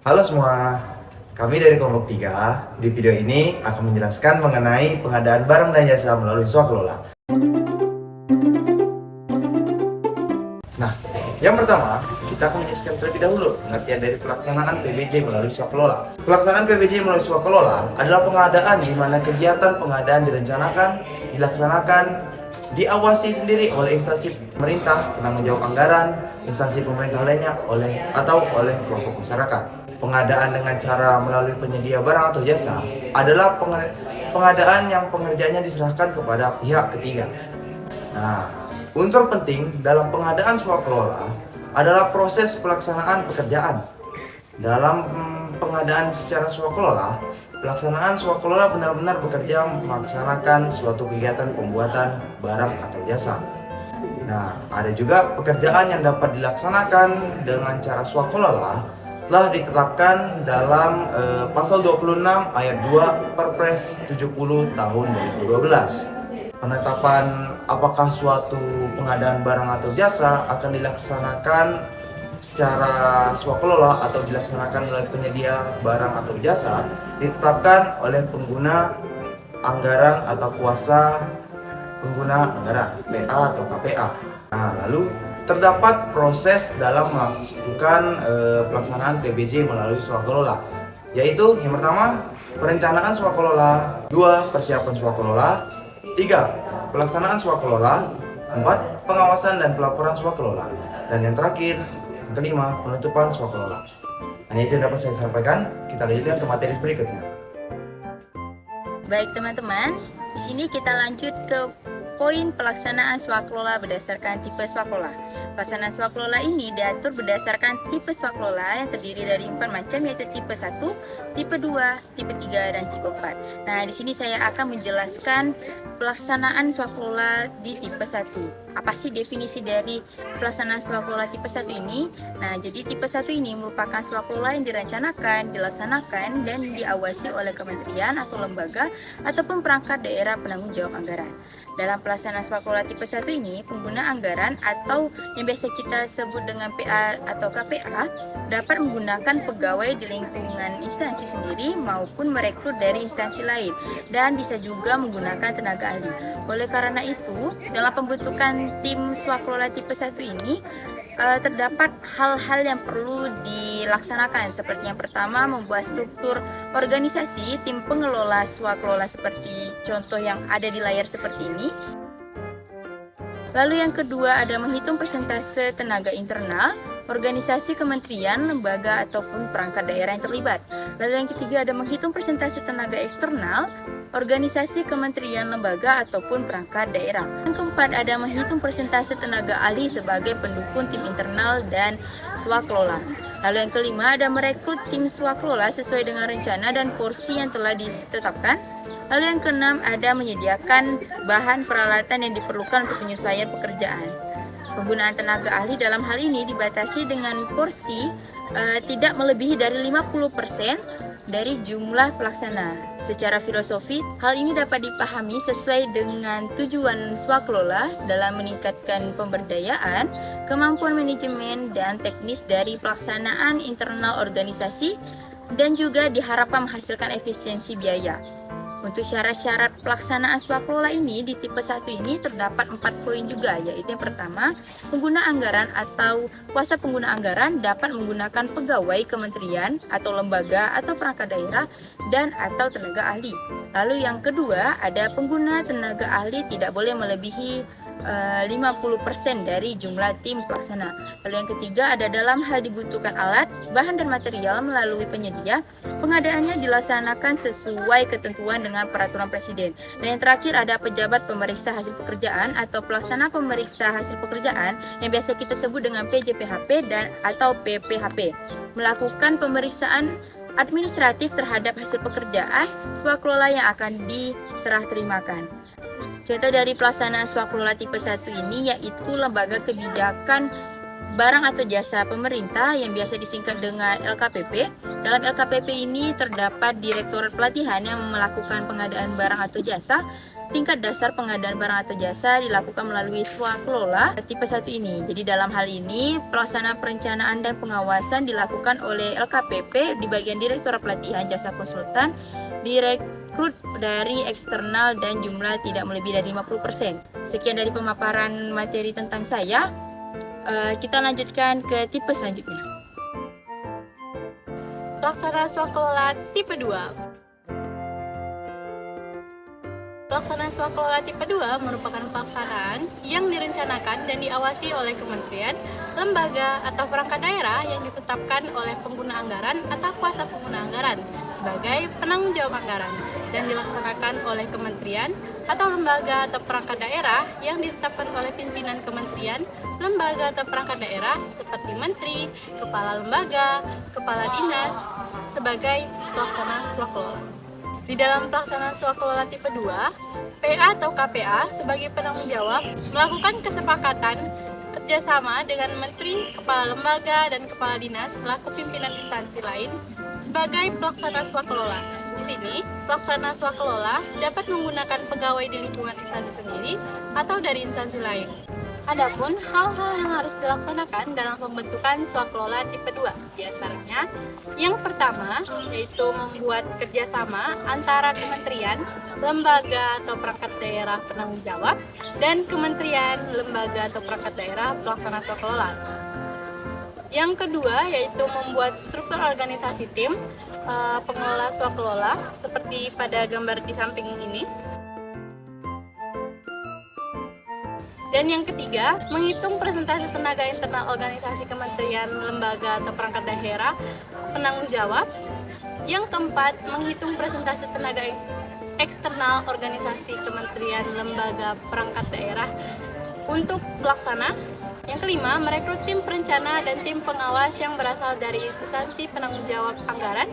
Halo semua, kami dari kelompok 3 di video ini akan menjelaskan mengenai pengadaan barang dan jasa melalui swakelola. Nah, yang pertama, kita akan menjelaskan terlebih dahulu pengertian dari pelaksanaan PBJ melalui swakelola. Pelaksanaan PBJ melalui swakelola adalah pengadaan di mana kegiatan pengadaan direncanakan, dilaksanakan, diawasi sendiri oleh instansi pemerintah, penanggung jawab anggaran, instansi pemerintah lainnya oleh kelompok masyarakat. Pengadaan dengan cara melalui penyedia barang atau jasa adalah pengadaan yang pengerjaannya diserahkan kepada pihak ketiga. Nah, unsur penting dalam pengadaan swakelola adalah proses pelaksanaan pekerjaan. Dalam pengadaan secara swakelola, pelaksanaan swakelola benar-benar bekerja melaksanakan suatu kegiatan pembuatan barang atau jasa. Nah, ada juga pekerjaan yang dapat dilaksanakan dengan cara swakelola telah ditetapkan dalam pasal 26 ayat 2 Perpres 70 tahun 2012. Penetapan apakah suatu pengadaan barang atau jasa akan dilaksanakan secara swakelola atau dilaksanakan oleh penyedia barang atau jasa ditetapkan oleh pengguna anggaran atau kuasa pengguna anggaran, PA atau KPA. Nah, lalu terdapat proses dalam melakukan pelaksanaan PBJ melalui swakelola, yaitu yang pertama perencanaan swakelola, 2 persiapan swakelola, 3 pelaksanaan swakelola, 4 pengawasan dan pelaporan swakelola, dan yang terakhir yang kelima penutupan swakelola. Hanya itu yang dapat saya sampaikan. Kita lanjutkan ke materi berikutnya. Baik teman-teman, di sini kita lanjut ke poin pelaksanaan swakelola berdasarkan tipe swakelola. Pelaksanaan swakelola ini diatur berdasarkan tipe swakelola yang terdiri dari 4 macam, yaitu tipe 1, tipe 2, tipe 3, dan tipe 4. Nah, di sini saya akan menjelaskan pelaksanaan swakelola di tipe 1. Apa sih definisi dari pelaksanaan swakelola tipe 1 ini? Nah, jadi tipe 1 ini merupakan swakelola yang direncanakan, dilaksanakan, dan diawasi oleh kementerian atau lembaga ataupun perangkat daerah penanggung jawab anggaran. Dalam pelaksanaan swakelola tipe 1 ini, pengguna anggaran atau yang biasa kita sebut dengan PA atau KPA dapat menggunakan pegawai di lingkungan instansi sendiri maupun merekrut dari instansi lain, dan bisa juga menggunakan tenaga ahli. Oleh karena itu, dalam pembentukan tim swakelola tipe 1 ini terdapat hal-hal yang perlu dilaksanakan, seperti yang pertama membuat struktur organisasi tim pengelola swakelola seperti contoh yang ada di layar seperti ini. Lalu yang kedua ada menghitung persentase tenaga internal, organisasi kementerian, lembaga ataupun perangkat daerah yang terlibat. Lalu yang ketiga ada menghitung persentase tenaga eksternal, organisasi kementerian, lembaga ataupun perangkat daerah. Yang keempat ada menghitung persentase tenaga ahli sebagai pendukung tim internal dan swakelola. Lalu yang kelima ada merekrut tim swakelola sesuai dengan rencana dan porsi yang telah ditetapkan. Lalu yang keenam ada menyediakan bahan peralatan yang diperlukan untuk penyesuaian pekerjaan. Penggunaan tenaga ahli dalam hal ini dibatasi dengan porsi tidak melebihi dari 50% dari jumlah pelaksana. Secara filosofi, hal ini dapat dipahami sesuai dengan tujuan swakelola dalam meningkatkan pemberdayaan, kemampuan manajemen dan teknis dari pelaksanaan internal organisasi, dan juga diharapkan menghasilkan efisiensi biaya. Untuk syarat-syarat pelaksanaan swakelola ini di tipe 1 ini terdapat 4 poin juga, yaitu yang pertama, pengguna anggaran atau kuasa pengguna anggaran dapat menggunakan pegawai kementerian atau lembaga atau perangkat daerah dan atau tenaga ahli. Lalu yang kedua, ada pengguna tenaga ahli tidak boleh melebihi 50% dari jumlah tim pelaksana. Lalu yang ketiga ada dalam hal dibutuhkan alat, bahan dan material melalui penyedia, pengadaannya dilaksanakan sesuai ketentuan dengan peraturan presiden. Dan yang terakhir ada pejabat pemeriksa hasil pekerjaan atau pelaksana pemeriksa hasil pekerjaan yang biasa kita sebut dengan PJPHP dan atau PPHP, melakukan pemeriksaan administratif terhadap hasil pekerjaan swakelola yang akan diserah terimakan. Contoh dari pelaksanaan swakelola tipe 1 ini yaitu Lembaga Kebijakan Barang atau Jasa Pemerintah yang biasa disingkat dengan LKPP. Dalam LKPP ini terdapat Direktorat Pelatihan yang melakukan pengadaan barang atau jasa tingkat dasar pengadaan barang atau jasa dilakukan melalui swakelola tipe 1 ini. Jadi dalam hal ini, pelaksanaan perencanaan dan pengawasan dilakukan oleh LKPP di bagian Direktorat Pelatihan Jasa Konsultan, direkrut dari eksternal dan jumlah tidak melebihi dari 50%. Sekian dari pemaparan materi tentang saya. Kita lanjutkan ke tipe selanjutnya. Pelaksana swakelola tipe 2. Pelaksanaan swakelola tipe 2 merupakan pelaksanaan yang direncanakan dan diawasi oleh kementerian, lembaga, atau perangkat daerah yang ditetapkan oleh pengguna anggaran atau kuasa pengguna anggaran sebagai penanggung jawab anggaran dan dilaksanakan oleh kementerian atau lembaga atau perangkat daerah yang ditetapkan oleh pimpinan kementerian, lembaga atau perangkat daerah seperti menteri, kepala lembaga, kepala dinas sebagai pelaksana swakelola. Di dalam pelaksanaan swakelola tipe 2, PA atau KPA sebagai penanggung jawab melakukan kesepakatan kerjasama dengan menteri, kepala lembaga, dan kepala dinas selaku pimpinan instansi lain sebagai pelaksana swakelola. Di sini, pelaksana swakelola dapat menggunakan pegawai di lingkungan instansi sendiri atau dari instansi lain. Adapun hal-hal yang harus dilaksanakan dalam pembentukan swakelola tipe 2, diantaranya yang pertama yaitu membuat kerjasama antara kementerian, lembaga atau perangkat daerah penanggung jawab, dan kementerian, lembaga atau perangkat daerah pelaksana swakelola. Yang kedua yaitu membuat struktur organisasi tim pengelola swakelola seperti pada gambar di samping ini. Dan yang ketiga, menghitung presentasi tenaga internal organisasi kementerian, lembaga, atau perangkat daerah penanggung jawab. Yang keempat, menghitung presentasi tenaga eksternal organisasi kementerian, lembaga, perangkat daerah untuk pelaksana. Yang kelima, merekrut tim perencana dan tim pengawas yang berasal dari instansi penanggung jawab anggaran.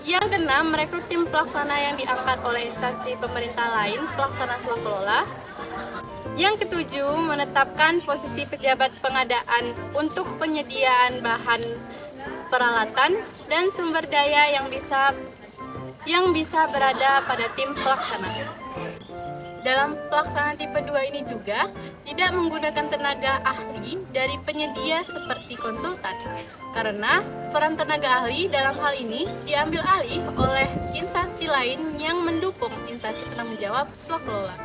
Yang keenam, merekrut tim pelaksana yang diangkat oleh instansi pemerintah lain pelaksana swakelola. Yang ketujuh, menetapkan posisi pejabat pengadaan untuk penyediaan bahan peralatan dan sumber daya yang bisa berada pada tim pelaksana. Dalam pelaksanaan tipe 2 ini juga tidak menggunakan tenaga ahli dari penyedia seperti konsultan, karena peran tenaga ahli dalam hal ini diambil alih oleh instansi lain yang mendukung instansi penanggung jawab swakelola.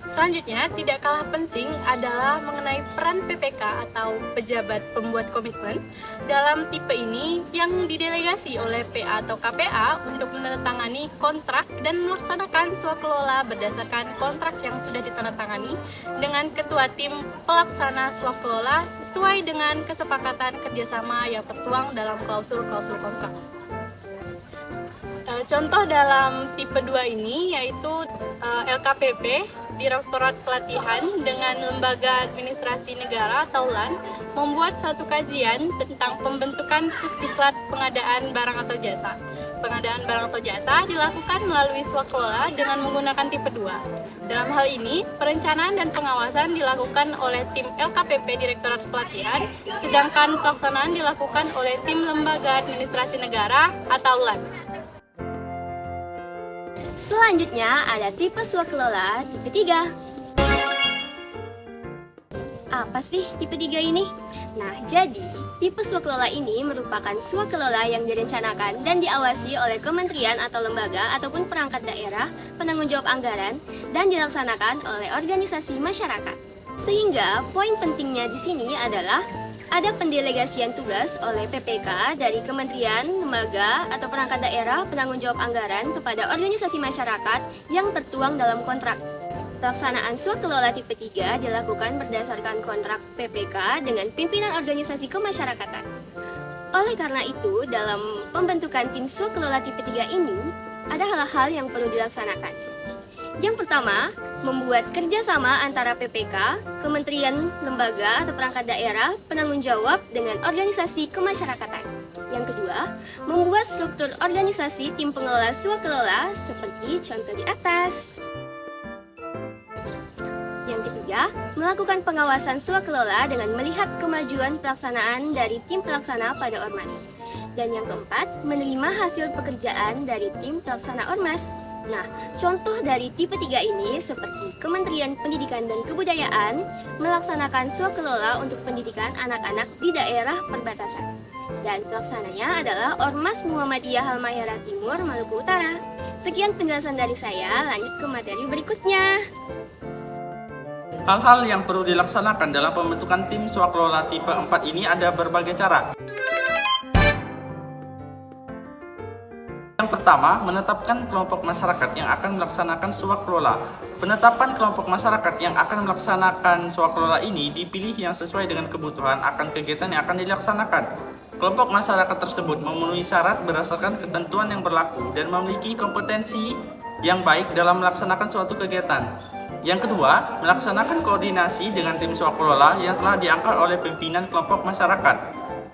Selanjutnya, tidak kalah penting adalah mengenai peran PPK atau pejabat pembuat komitmen dalam tipe ini yang didelegasi oleh PA atau KPA untuk menandatangani kontrak dan melaksanakan swakelola berdasarkan kontrak yang sudah ditandatangani dengan ketua tim pelaksana swakelola sesuai dengan kesepakatan kerjasama yang tertuang dalam klausul-klausul kontrak. Contoh dalam tipe 2 ini yaitu LKPP, Direktorat Pelatihan dengan Lembaga Administrasi Negara atau LAN membuat suatu kajian tentang pembentukan pusdiklat pengadaan barang atau jasa. Pengadaan barang atau jasa dilakukan melalui swakelola dengan menggunakan tipe 2. Dalam hal ini, perencanaan dan pengawasan dilakukan oleh tim LKPP Direktorat Pelatihan, sedangkan pelaksanaan dilakukan oleh tim Lembaga Administrasi Negara atau LAN. Selanjutnya ada tipe swakelola tipe 3. Apa sih tipe 3 ini? Nah, jadi tipe swakelola ini merupakan swakelola yang direncanakan dan diawasi oleh kementerian atau lembaga ataupun perangkat daerah penanggung jawab anggaran dan dilaksanakan oleh organisasi masyarakat. Sehingga poin pentingnya di sini adalah ada pendelegasian tugas oleh PPK dari kementerian, lembaga, atau perangkat daerah penanggung jawab anggaran kepada organisasi masyarakat yang tertuang dalam kontrak. Pelaksanaan swakelola tipe 3 dilakukan berdasarkan kontrak PPK dengan pimpinan organisasi kemasyarakatan. Oleh karena itu, dalam pembentukan tim swakelola tipe 3 ini, ada hal-hal yang perlu dilaksanakan. Yang pertama, membuat kerjasama antara PPK, kementerian, lembaga, atau perangkat daerah penanggung jawab dengan organisasi kemasyarakatan. Yang kedua, membuat struktur organisasi tim pengelola swakelola seperti contoh di atas. Yang ketiga, melakukan pengawasan swakelola dengan melihat kemajuan pelaksanaan dari tim pelaksana pada Ormas. Dan yang keempat, menerima hasil pekerjaan dari tim pelaksana Ormas. Nah, contoh dari tipe 3 ini seperti Kementerian Pendidikan dan Kebudayaan melaksanakan swakelola untuk pendidikan anak-anak di daerah perbatasan. Dan pelaksananya adalah Ormas Muhammadiyah Halmahera Timur, Maluku Utara. Sekian penjelasan dari saya, lanjut ke materi berikutnya. Hal-hal yang perlu dilaksanakan dalam pembentukan tim swakelola tipe 4 ini ada berbagai cara. Yang pertama, menetapkan kelompok masyarakat yang akan melaksanakan swakelola. Penetapan kelompok masyarakat yang akan melaksanakan swakelola ini dipilih yang sesuai dengan kebutuhan akan kegiatan yang akan dilaksanakan. Kelompok masyarakat tersebut memenuhi syarat berdasarkan ketentuan yang berlaku dan memiliki kompetensi yang baik dalam melaksanakan suatu kegiatan. Yang kedua, melaksanakan koordinasi dengan tim swakelola yang telah diangkat oleh pimpinan kelompok masyarakat.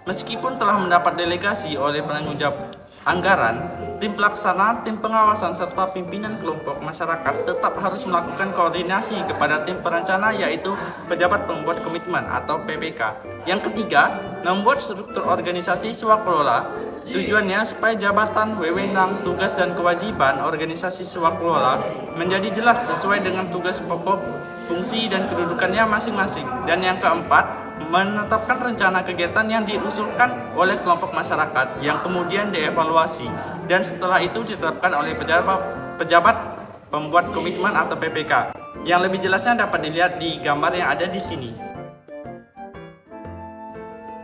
Meskipun telah mendapat delegasi oleh penanggung jawab anggaran, tim pelaksana, tim pengawasan, serta pimpinan kelompok masyarakat tetap harus melakukan koordinasi kepada tim perencana yaitu pejabat pembuat komitmen atau PPK. Yang ketiga, membuat struktur organisasi swakelola. Tujuannya supaya jabatan, wewenang, tugas dan kewajiban organisasi swakelola menjadi jelas sesuai dengan tugas pokok, fungsi dan kedudukannya masing-masing. Dan yang keempat, menetapkan rencana kegiatan yang diusulkan oleh kelompok masyarakat yang kemudian dievaluasi dan setelah itu ditetapkan oleh pejabat pembuat komitmen atau PPK. Yang lebih jelasnya dapat dilihat di gambar yang ada di sini.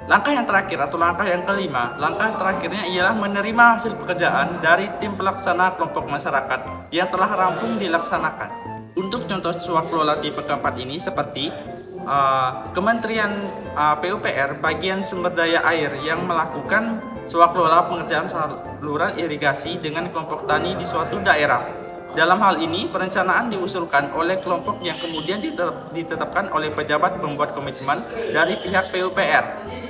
Langkah yang terakhir atau langkah yang kelima, langkah terakhirnya ialah menerima hasil pekerjaan dari tim pelaksana kelompok masyarakat yang telah rampung dilaksanakan. Untuk contoh swakelola tipe keempat ini seperti Kementerian PUPR bagian sumber daya air yang melakukan swakelola pengerjaan saluran irigasi dengan kelompok tani di suatu daerah. Dalam hal ini, perencanaan diusulkan oleh kelompok yang kemudian ditetapkan oleh pejabat pembuat komitmen dari pihak PUPR.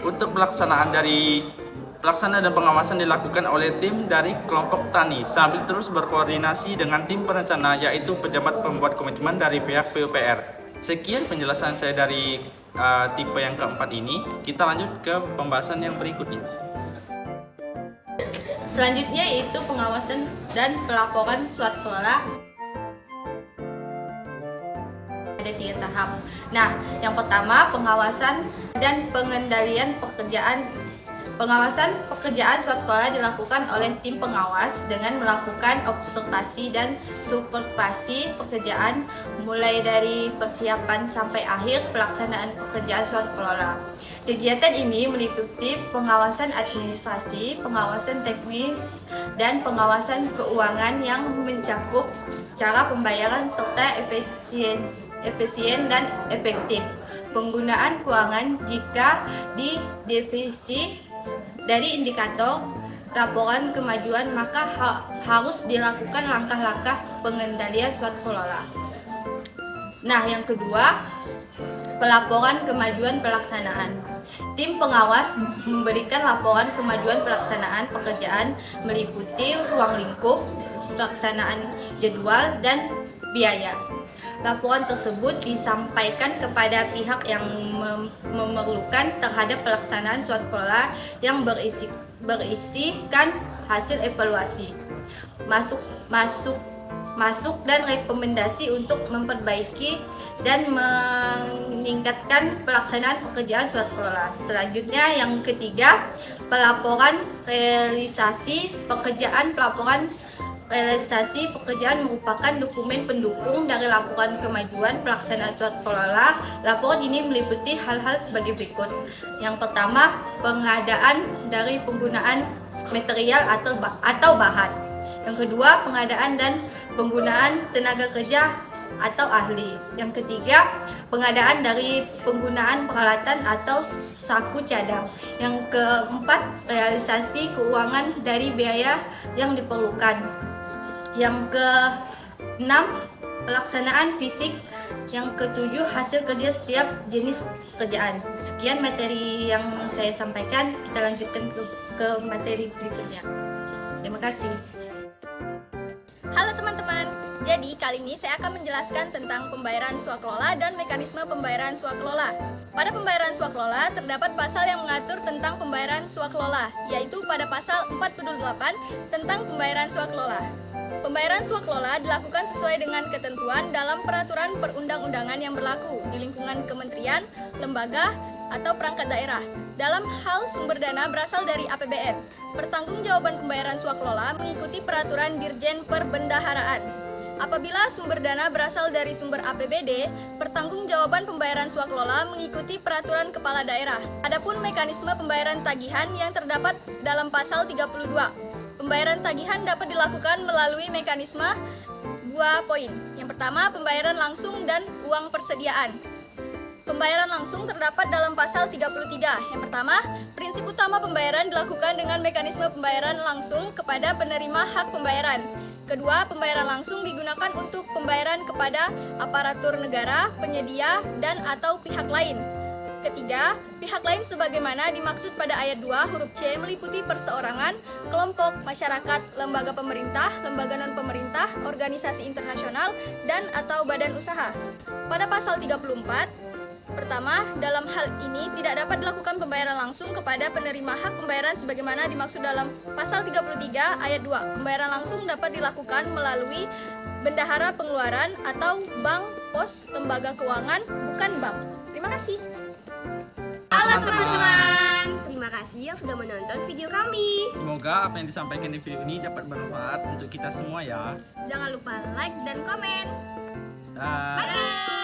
Untuk pelaksanaan dan pengawasan dilakukan oleh tim dari kelompok tani sambil terus berkoordinasi dengan tim perencana yaitu pejabat pembuat komitmen dari pihak PUPR. Sekian penjelasan saya dari tipe yang keempat ini. Kita lanjut ke pembahasan yang berikutnya. Selanjutnya yaitu pengawasan dan pelaporan swakelola. Ada 3 tahap. Nah, yang pertama pengawasan dan pengendalian pekerjaan. Pengawasan pekerjaan swakelola dilakukan oleh tim pengawas dengan melakukan observasi dan supervisi pekerjaan mulai dari persiapan sampai akhir pelaksanaan pekerjaan swakelola. Kegiatan ini meliputi pengawasan administrasi, pengawasan teknis, dan pengawasan keuangan yang mencakup cara pembayaran serta efisien dan efektif penggunaan keuangan jika di defisi. Dari indikator laporan kemajuan maka harus dilakukan langkah-langkah pengendalian swakelola. Nah, yang kedua, pelaporan kemajuan pelaksanaan. Tim pengawas memberikan laporan kemajuan pelaksanaan pekerjaan meliputi ruang lingkup, pelaksanaan jadwal, dan biaya. Laporan tersebut disampaikan kepada pihak yang memerlukan terhadap pelaksanaan swakelola yang berisikan hasil evaluasi, masuk dan rekomendasi untuk memperbaiki dan meningkatkan pelaksanaan pekerjaan swakelola. Selanjutnya yang ketiga, pelaporan realisasi pekerjaan. Pelaporan realisasi pekerjaan merupakan dokumen pendukung dari laporan kemajuan pelaksanaan swakelola. Laporan ini meliputi hal-hal sebagai berikut. Yang pertama, pengadaan dari penggunaan material atau bahan. Yang kedua, pengadaan dan penggunaan tenaga kerja atau ahli. Yang ketiga, pengadaan dari penggunaan peralatan atau saku cadang. Yang keempat, realisasi keuangan dari biaya yang diperlukan. Yang ke-6, pelaksanaan fisik. Yang ke-7, hasil kerja setiap jenis pekerjaan. Sekian materi yang saya sampaikan, kita lanjutkan ke materi berikutnya. Terima kasih. Halo teman-teman, jadi kali ini saya akan menjelaskan tentang pembayaran swakelola dan mekanisme pembayaran swakelola. Pada pembayaran swakelola terdapat pasal yang mengatur tentang pembayaran swakelola, yaitu pada pasal 48 tentang pembayaran swakelola. Pembayaran swakelola dilakukan sesuai dengan ketentuan dalam peraturan perundang-undangan yang berlaku di lingkungan kementerian, lembaga, atau perangkat daerah. Dalam hal sumber dana berasal dari APBN, pertanggungjawaban pembayaran swakelola mengikuti peraturan Dirjen Perbendaharaan. Apabila sumber dana berasal dari sumber APBD, pertanggungjawaban pembayaran swakelola mengikuti peraturan kepala daerah. Adapun mekanisme pembayaran tagihan yang terdapat dalam pasal 32. Pembayaran tagihan dapat dilakukan melalui mekanisme 2 poin. Yang pertama, pembayaran langsung dan uang persediaan. Pembayaran langsung terdapat dalam pasal 33. Yang pertama, prinsip utama pembayaran dilakukan dengan mekanisme pembayaran langsung kepada penerima hak pembayaran. Kedua, pembayaran langsung digunakan untuk pembayaran kepada aparatur negara, penyedia, dan atau pihak lain. Ketiga, pihak lain sebagaimana dimaksud pada ayat 2 huruf C meliputi perseorangan, kelompok, masyarakat, lembaga pemerintah, lembaga non-pemerintah, organisasi internasional, dan atau badan usaha. Pada pasal 34, pertama, dalam hal ini tidak dapat dilakukan pembayaran langsung kepada penerima hak pembayaran sebagaimana dimaksud dalam pasal 33 ayat 2. Pembayaran langsung dapat dilakukan melalui bendahara pengeluaran atau bank, pos, lembaga keuangan, bukan bank. Terima kasih. Halo teman-teman, terima kasih yang sudah menonton video kami. Semoga apa yang disampaikan di video ini dapat bermanfaat untuk kita semua ya. Jangan lupa like dan komen. Dah. Bye.